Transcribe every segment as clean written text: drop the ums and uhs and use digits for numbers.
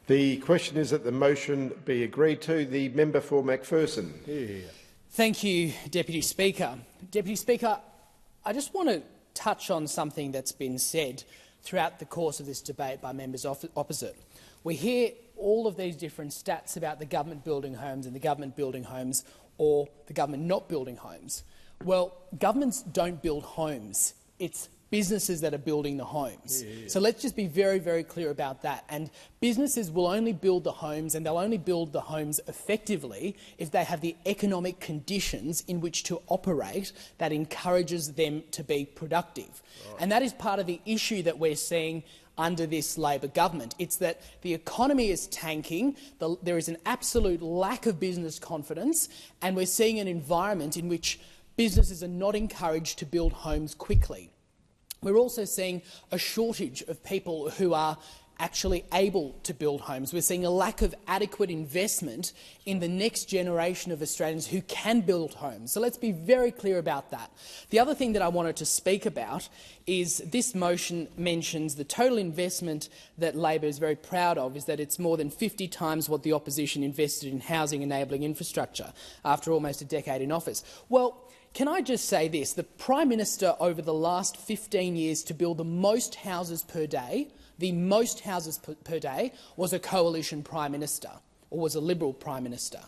The question is that the motion be agreed to. The member for Macpherson. Thank you, Deputy Speaker. Deputy Speaker, I just want to touch on something that's been said throughout the course of this debate by members opposite. We hear all of these different stats about the government building homes and the government building homes or the government not building homes. Well, governments don't build homes. It's businesses that are building the homes. So let's just be very, very clear about that. And businesses will only build the homes, and they'll only build the homes effectively if they have the economic conditions in which to operate that encourages them to be productive. Right. And that is part of the issue that we're seeing under this Labor government. It's that the economy is tanking, there is an absolute lack of business confidence, and we're seeing an environment in which businesses are not encouraged to build homes quickly. We're also seeing a shortage of people who are actually able to build homes. We're seeing a lack of adequate investment in the next generation of Australians who can build homes. So let's be very clear about that. The other thing that I wanted to speak about is this motion mentions the total investment that Labor is very proud of is that it's more than 50 times what the opposition invested in housing enabling infrastructure after almost a decade in office. Well, can I just say this? The Prime Minister over the last 15 years to build the most houses per day, was a coalition Prime Minister, or was a Liberal Prime Minister.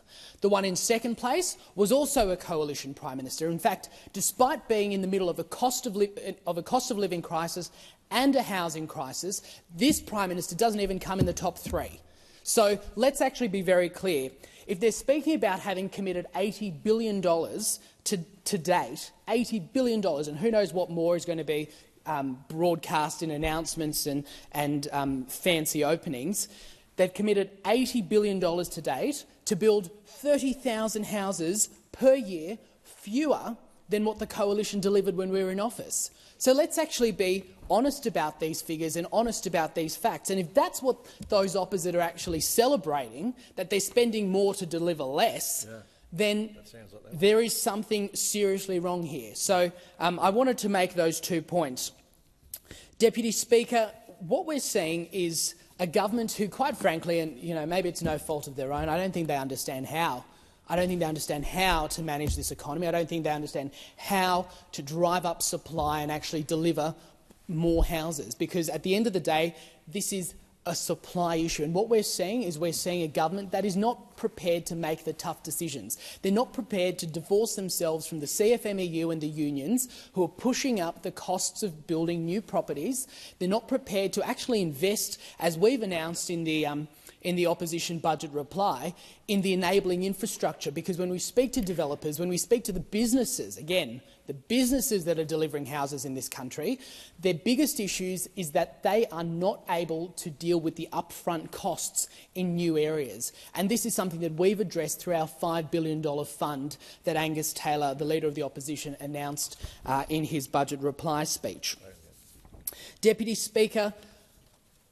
The one in second place was also a coalition Prime Minister. In fact, despite being in the middle of a cost of living crisis and a housing crisis, this Prime Minister doesn't even come in the top three. So let's actually be very clear. If they're speaking about having committed $80 billion to date, $80 billion, and who knows what more is going to be broadcast in announcements and fancy openings, they've committed $80 billion to date to build 30,000 houses per year, fewer than what the coalition delivered when we were in office. So let's actually be honest about these figures and honest about these facts. And if that's what those opposite are actually celebrating, that they're spending more to deliver less, then there is something seriously wrong here. So I wanted to make those 2 points. Deputy Speaker, what we're seeing is a government who, quite frankly, and maybe it's no fault of their own, I don't think they understand how. I don't think they understand how to manage this economy. I don't think they understand how to drive up supply and actually deliver more houses, because at the end of the day, this is a supply issue. And what we're seeing is a government that is not prepared to make the tough decisions. They're not prepared to divorce themselves from the CFMEU and the unions who are pushing up the costs of building new properties. They're not prepared to actually invest, as we've announced in the opposition budget reply, in the enabling infrastructure, because when we speak to developers, when we speak to the businesses, again, the businesses that are delivering houses in this country, their biggest issues is that they are not able to deal with the upfront costs in new areas. And this is something that we've addressed through our $5 billion fund that Angus Taylor, the Leader of the Opposition, announced in his budget reply speech. Deputy Speaker,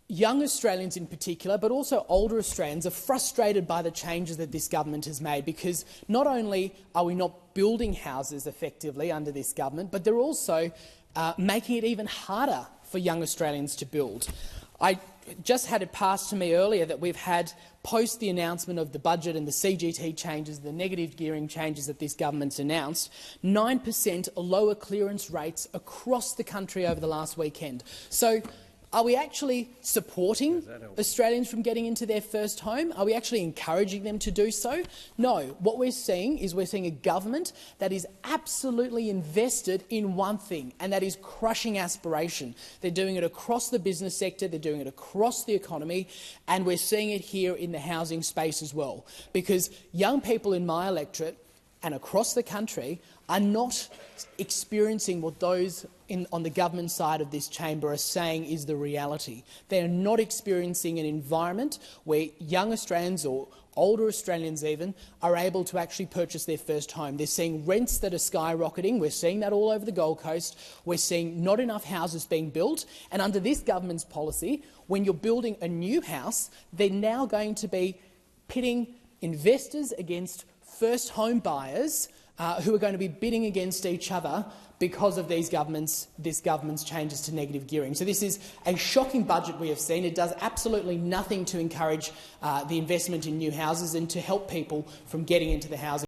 young Australians in particular, but also older Australians, are frustrated by the changes that this government has made, because not only are we not building houses effectively under this government, but they're also making it even harder for young Australians to build. I just had it passed to me earlier that we've had, post the announcement of the budget and the CGT changes, the negative gearing changes that this government's announced, 9% lower clearance rates across the country over the last weekend. So, are we actually supporting Australians from getting into their first home? Are we actually encouraging them to do so? No. What we're seeing is a government that is absolutely invested in one thing, and that is crushing aspiration. They're doing it across the business sector, they're doing it across the economy, and we're seeing it here in the housing space as well. Because young people in my electorate and across the country are not experiencing what those on the government side of this chamber are saying is the reality. They are not experiencing an environment where young Australians, or older Australians even, are able to actually purchase their first home. They're seeing rents that are skyrocketing. We're seeing that all over the Gold Coast. We're seeing not enough houses being built. And under this government's policy, when you're building a new house, they're now going to be pitting investors against first home buyers who are going to be bidding against each other because of this government's changes to negative gearing. So this is a shocking budget we have seen. It does absolutely nothing to encourage the investment in new houses and to help people from getting into the housing